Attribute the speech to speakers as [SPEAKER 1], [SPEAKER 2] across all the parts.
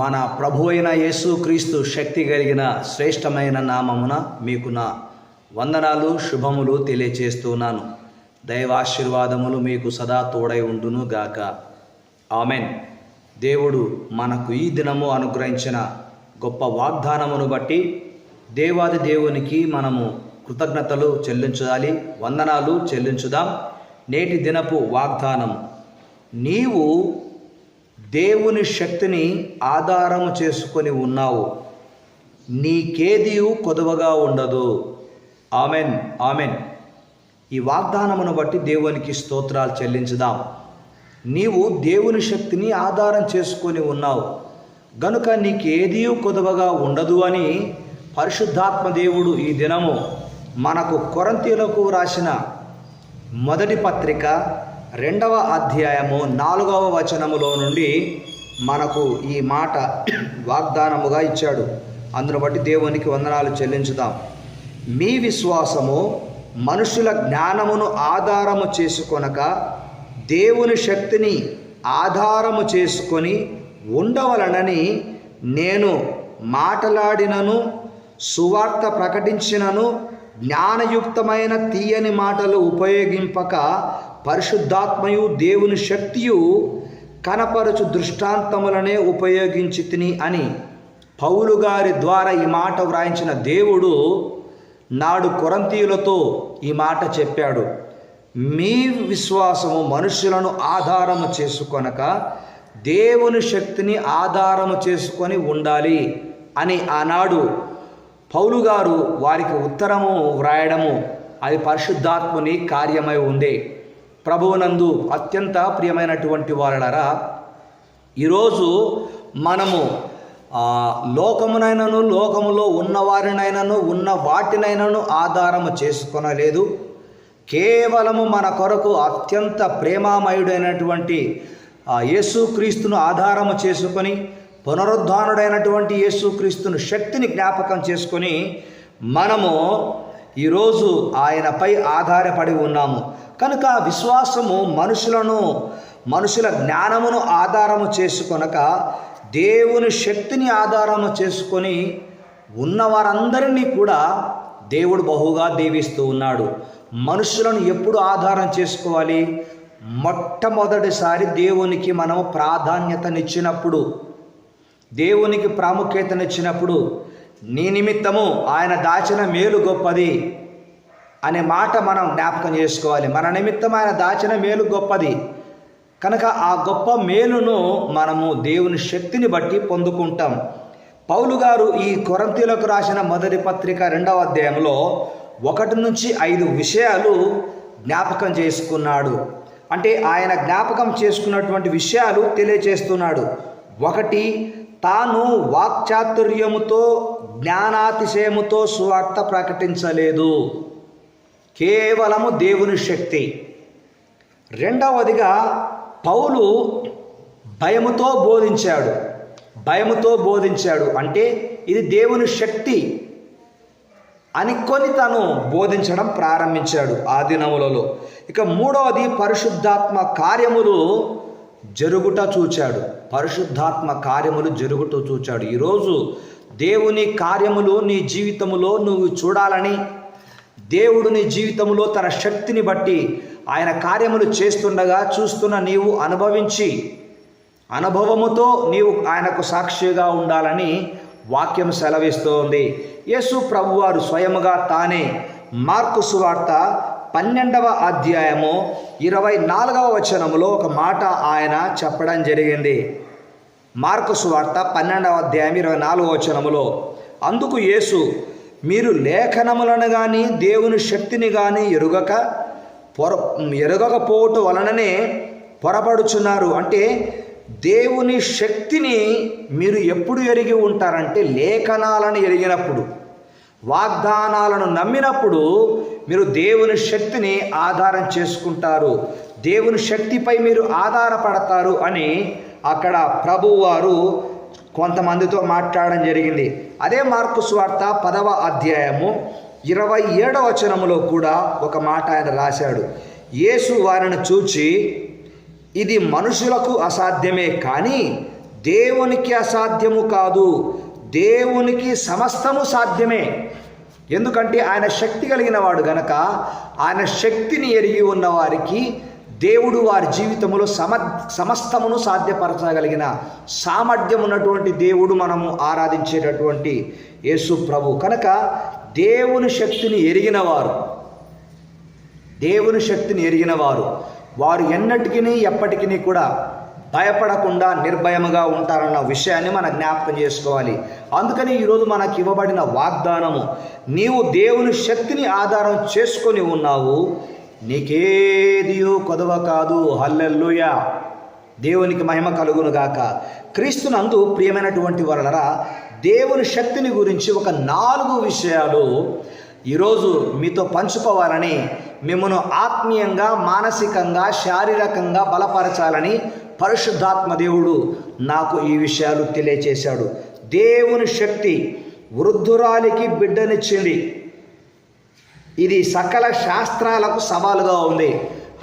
[SPEAKER 1] మన ప్రభు అయిన యేసుక్రీస్తు శక్తి కలిగిన శ్రేష్టమైన నామమున మీకు నా వందనాలు శుభములు తెలియచేస్తున్నాను. దైవాశీర్వాదములు మీకు సదా తోడై ఉండును గాక. ఆమెన్. దేవుడు మనకు ఈ దినము అనుగ్రహించిన గొప్ప వాగ్దానమును బట్టి దేవాది దేవునికి మనము కృతజ్ఞతలు చెల్లించాలి, వందనాలు చెల్లించుదాం. నేటి దినపు వాగ్దానం: నీవు దేవుని శక్తిని ఆధారము చేసుకొని ఉన్నావు, నీకేదియు కొదువగా ఉండదు. Amen, amen. ఈ వాగ్దానమును బట్టి దేవునికి స్తోత్రాలు చెల్లించుదాం. నీవు దేవుని శక్తిని ఆధారం చేసుకొని ఉన్నావు గనుక నీకేదియు కొదువగా ఉండదు అని పరిశుద్ధాత్మ దేవుడు ఈ దినము మనకు కొరింథీయులకు రాసిన మొదటి పత్రిక 2వ అధ్యాయము 4వ వచనములో నుండి మనకు ఈ మాట వాగ్దానముగా ఇచ్చాడు. అందును బట్టి దేవునికి వందనాలు చెల్లించుదాం. మీ విశ్వాసము మనుషుల జ్ఞానమును ఆధారము చేసుకొనక దేవుని శక్తిని ఆధారము చేసుకొని ఉండవలనని నేను మాటలాడినను, సువార్త ప్రకటించినను, జ్ఞానయుక్తమైన తీయని మాటలు ఉపయోగింపక పరిశుద్ధాత్మయు దేవుని శక్తియు కనపరచు దృష్టాంతములనే ఉపయోగించి తిని అని పౌలు గారి ద్వారా ఈ మాట వ్రాయించిన దేవుడు నాడు కొరింథీయులతో ఈ మాట చెప్పాడు. మీ విశ్వాసము మనుషులను ఆధారము చేసుకొనక దేవుని శక్తిని ఆధారము చేసుకొని ఉండాలి అని ఆనాడు పౌలు గారు వారికి ఉత్తరము వ్రాయడము అది పరిశుద్ధాత్ముని కార్యమై ఉంది. ప్రభువునందు అత్యంత ప్రియమైనటువంటి వారలారా, ఈరోజు మనము లోకమునైనను, లోకములో ఉన్నవారినైనను, ఉన్న వాటినైనను ఆధారము చేసుకొనలేదు. కేవలము మన కొరకు అత్యంత ప్రేమామయుడైనటువంటి యేసుక్రీస్తును ఆధారము చేసుకొని, పునరుద్ధానుడైనటువంటి యేసుక్రీస్తును శక్తిని జ్ఞాపకం చేసుకొని మనము ఈరోజు ఆయనపై ఆధారపడి ఉన్నాము. కనుక విశ్వాసము మనుషుల జ్ఞానమును ఆధారము చేసుకొనక దేవుని శక్తిని ఆధారము చేసుకొని ఉన్నవారందరినీ కూడా దేవుడు బహుగా దీవిస్తూ ఉన్నాడు. మనుషులను ఎప్పుడు ఆధారం చేసుకోవాలి? మొట్టమొదటిసారి దేవునికి మనము ప్రాధాన్యతనిచ్చినప్పుడు, దేవునికి ప్రాముఖ్యతనిచ్చినప్పుడు, నీ నిమిత్తము ఆయన దాచిన మేలు గొప్పది అనే మాట మనం జ్ఞాపకం చేసుకోవాలి. మన నిమిత్తం ఆయన దాచిన మేలు గొప్పది కనుక ఆ గొప్ప మేలును మనము దేవుని శక్తిని బట్టి పొందుకుంటాం. పౌలు గారు ఈ కొరింథీయులకు రాసిన మొదటి పత్రిక 2వ అధ్యాయంలో 1 నుంచి 5 విషయాలు జ్ఞాపకం చేసుకున్నాడు. అంటే ఆయన జ్ఞాపకం చేసుకున్నటువంటి విషయాలు తెలియచేస్తున్నాడు. 1, తాను వాక్చాతుర్యముతో, జ్ఞానాతిశయముతో సువార్త ప్రకటించలేదు, కేవలము దేవుని శక్తి. 2వదిగా పౌలు భయముతో బోధించాడు. అంటే ఇది దేవుని శక్తి అనుకొని తను బోధించడం ప్రారంభించాడు ఆ దినములలో. ఇక 3వది పరిశుద్ధాత్మ కార్యములు జరుగుట చూచాడు. ఈరోజు దేవుని కార్యములు నీ జీవితములో నువ్వు చూడాలని, దేవుడు నీ జీవితంలో తన శక్తిని బట్టి ఆయన కార్యములు చేస్తుండగా చూస్తున్న నీవు అనుభవముతో నీవు ఆయనకు సాక్షిగా ఉండాలని వాక్యం సెలవిస్తోంది. యేసు ప్రభువారు స్వయముగా తానే మార్కు సువార్త 12వ అధ్యాయము 24వ వచనములో ఒక మాట ఆయన చెప్పడం జరిగింది. మార్కు సువార్త 12వ అధ్యాయం 24వ వచనములో, అందుకు యేసు, మీరు లేఖనములను కానీ దేవుని శక్తిని కానీ ఎరుగకపోవటం వలననే పొరపడుచున్నారు. అంటే దేవుని శక్తిని మీరు ఎప్పుడు ఎరిగి ఉంటారంటే లేఖనాలను ఎరిగినప్పుడు, వాగ్దానాలను నమ్మినప్పుడు మీరు దేవుని శక్తిని ఆధారం చేసుకుంటారు, దేవుని శక్తిపై మీరు ఆధారపడతారు అని అక్కడ ప్రభువారు కొంతమందితో మాట్లాడడం జరిగింది. అదే మార్కు సువార్త 10వ అధ్యాయము 27వ వచనములో కూడా ఒక మాట ఆయన రాశాడు. యేసు వారిని చూచి, ఇది మనుషులకు అసాధ్యమే కానీ దేవునికి అసాధ్యము కాదు, దేవునికి సమస్తము సాధ్యమే. ఎందుకంటే ఆయన శక్తి కలిగిన వాడు గనక, ఆయన శక్తిని ఎరిగి ఉన్న వారికి దేవుడు వారి జీవితంలో సమస్తమును సాధ్యపరచగలిగిన సామర్థ్యం ఉన్నటువంటి దేవుడు మనము ఆరాధించేటటువంటి యేసు ప్రభు. కనుక దేవుని శక్తిని ఎరిగిన వారు వారు ఎన్నటికీ ఎప్పటికీ కూడా భయపడకుండా నిర్భయముగా ఉంటారన్న విషయాన్ని మనం జ్ఞాపకం చేసుకోవాలి. అందుకని ఈరోజు మనకు ఇవ్వబడిన వాగ్దానము, నీవు దేవుని శక్తిని ఆధారం చేసుకొని ఉన్నావు, నీకేదియో కొదవ కాదు. హల్లెలూయా, దేవునికి మహిమ కలుగును గాక. క్రీస్తునందు ప్రియమైనటువంటి వారలారా, దేవుని శక్తిని గురించి ఒక 4 విషయాలు ఈరోజు మీతో పంచుకోవాలని, మిమ్మల్ని ఆత్మీయంగా, మానసికంగా, శారీరకంగా బలపరచాలని పరిశుద్ధాత్మ దేవుడు నాకు ఈ విషయాలు తెలియచేశాడు. దేవుని శక్తి వృద్ధురాలికి బిడ్డనిచ్చింది. ఇది సకల శాస్త్రాలకు సవాలుగా ఉంది.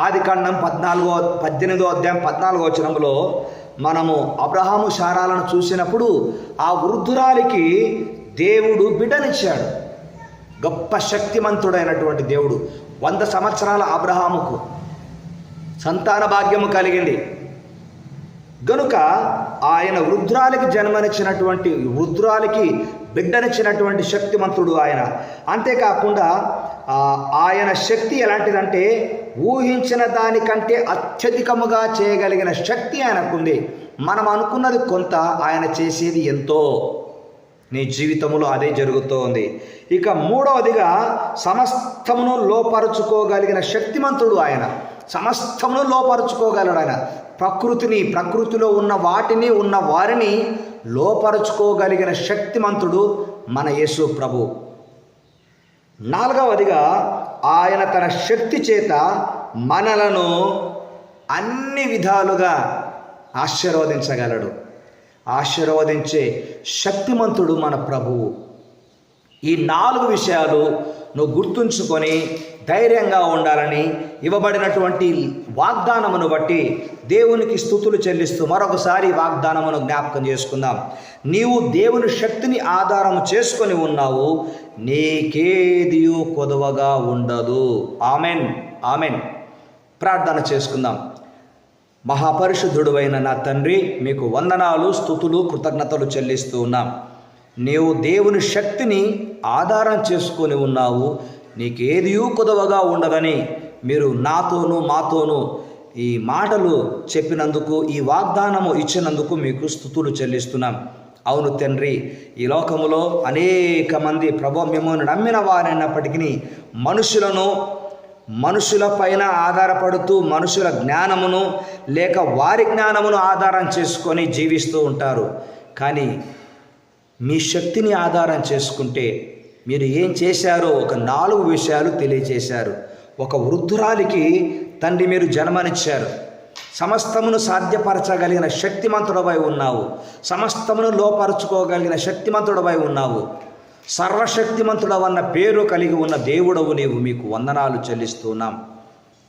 [SPEAKER 1] ఆదికాండం 18వ అధ్యాయం 14వ వచనంలో మనము అబ్రహాము శారాలను చూసినప్పుడు ఆ వృద్ధురాలికి దేవుడు బిడ్డనిచ్చాడు. గొప్ప శక్తిమంతుడైనటువంటి దేవుడు. 100 సంవత్సరాల అబ్రహాముకు సంతాన భాగ్యము కలిగింది గనుక ఆయన వృద్ధురాలికి బిడ్డనిచ్చినటువంటి శక్తిమంతుడు ఆయన. అంతేకాకుండా ఆయన శక్తి ఎలాంటిదంటే ఊహించిన దానికంటే అత్యధికముగా చేయగలిగిన శక్తి ఆయనకుంది. మనం అనుకున్నది కొంత, ఆయన చేసేది ఎంతో. నీ జీవితంలో అదే జరుగుతోంది. ఇక 3వదిగా సమస్తమును లోపరుచుకోగలిగిన శక్తిమంతుడు ఆయన. సమస్తమును లోపరుచుకోగలడు ఆయన. ప్రకృతిలో ఉన్న వాటిని, ఉన్న వారిని లోపరుచుకోగలిగిన శక్తిమంతుడు మన యేసు ప్రభు. 4వదిగా ఆయన తన శక్తి చేత మనలను అన్ని విధాలుగా ఆశీర్వదించే శక్తిమంతుడు మన ప్రభువు. ఈ 4 విషయాలు నువ్వు గుర్తుంచుకొని ధైర్యంగా ఉండాలని ఇవ్వబడినటువంటి వాగ్దానమును బట్టి దేవునికి స్తుతులు చెల్లిస్తూ మరొకసారి వాగ్దానమును జ్ఞాపకం చేసుకుందాం. నీవు దేవుని శక్తిని ఆధారం చేసుకొని ఉన్నావు, నీకేదియూ కొదవగా ఉండదు. Amen, amen. ప్రార్థన చేసుకుందాం. మహాపరిశుద్ధుడువైన నా తండ్రి, మీకు వందనాలు, స్తుతులు, కృతజ్ఞతలు చెల్లిస్తూ ఉన్నాం. నీవు దేవుని శక్తిని ఆధారం చేసుకొని ఉన్నావు, నీకేదియూ కొదవగా ఉండదని మీరు నాతోనూ మాతోనూ ఈ మాటలు చెప్పినందుకు, ఈ వాగ్దానము ఇచ్చినందుకు మీకు స్తుతులు చెల్లిస్తున్నాం. అవును తండ్రి, ఈ లోకములో అనేక మంది ప్రభు మిమ్మల్ని నమ్మిన వారైనప్పటికీ మనుషులపైన ఆధారపడుతూ మనుషుల జ్ఞానమును లేక వారి జ్ఞానమును ఆధారం చేసుకొని జీవిస్తూ ఉంటారు. కానీ మీ శక్తిని ఆధారం చేసుకుంటే మీరు ఏం చేశారో ఒక 4 విషయాలు తెలియచేశారు. ఒక వృద్ధురాలికి తండ్రి మీరు జన్మనిచ్చారు. సమస్తమును సాధ్యపరచగలిగిన శక్తిమంతుడవై ఉన్నావు. సమస్తమును లోపరుచుకోగలిగిన శక్తిమంతుడవై ఉన్నావు. సర్వశక్తిమంతుడవన్న పేరు కలిగి ఉన్న దేవుడవు నీవు. మీకు వందనాలు చెల్లిస్తున్నాం.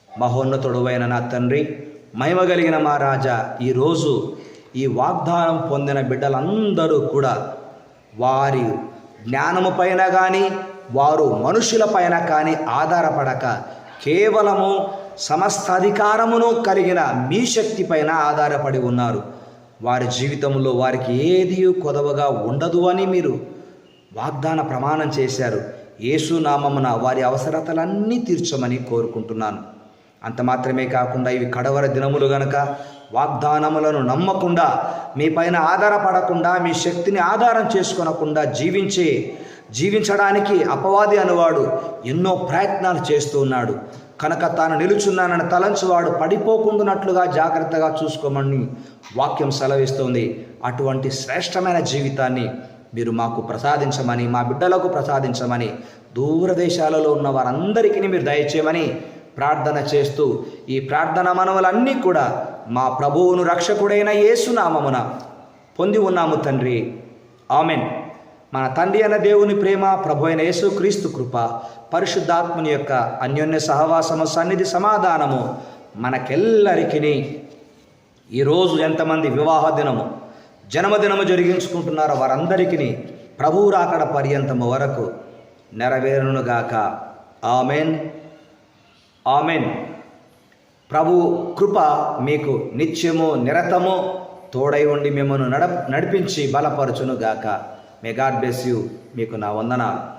[SPEAKER 1] మహోన్నతుడవైన నా తండ్రి, మహిమ కలిగిన మా రాజా, ఈరోజు ఈ వాగ్దానం పొందిన బిడ్డలందరూ కూడా వారి జ్ఞానము పైన కానీ వారు మనుషుల పైన కానీ ఆధారపడక కేవలము సమస్త అధికారమును కలిగిన మీ శక్తి పైన ఆధారపడి ఉన్నారు. వారి జీవితంలో వారికి ఏది కొదవగా ఉండదు అని మీరు వాగ్దాన ప్రమాణం చేశారు. యేసు నామమున వారి అవసరతలన్నీ తీర్చమని కోరుకుంటున్నాను. అంత మాత్రమే కాకుండా ఇవి కడవర దినములు గనక వాగ్దానములను నమ్మకుండా, మీ పైన ఆధారపడకుండా, మీ శక్తిని ఆధారం చేసుకొనకుండా జీవించడానికి అపవాది అనువాడు ఎన్నో ప్రయత్నాలు చేస్తూ ఉన్నాడు. కనుక తాను నిలుచున్నానని తలంచువాడు పడిపోకుండానట్లుగా జాగ్రత్తగా చూసుకోమని వాక్యం సెలవిస్తోంది. అటువంటి శ్రేష్టమైన జీవితాన్ని మీరు మాకు ప్రసాదించమని, మా బిడ్డలకు ప్రసాదించమని, దూరదేశాలలో ఉన్న వారందరికీ మీరు దయచేయమని ప్రార్థన చేస్తూ ఈ ప్రార్థన మనవులన్నీ కూడా మా ప్రభువును రక్షకుడైన యేసు నామమున పొంది ఉన్నాము తండ్రి. ఆమెన్. మన తండ్రి అయిన దేవుని ప్రేమ, ప్రభు అయిన యేసు క్రీస్తు కృప, పరిశుద్ధాత్మని యొక్క అన్యోన్య సహవాసము, సన్నిధి, సమాధానము మనకెల్లరికీ ఈరోజు ఎంతమంది వివాహ దినము, జన్మదినము జరిగించుకుంటున్నారో వారందరికీ ప్రభువు రాకడ పర్యంతము వరకు నెరవేరునుగాక. Amen, amen. ప్రభు కృప మీకు నిత్యము నిరతము తోడై ఉండి మిమ్మల్ని నడిపించి బలపరచునుగాక. May God bless you. మీకు నా వందనాలు.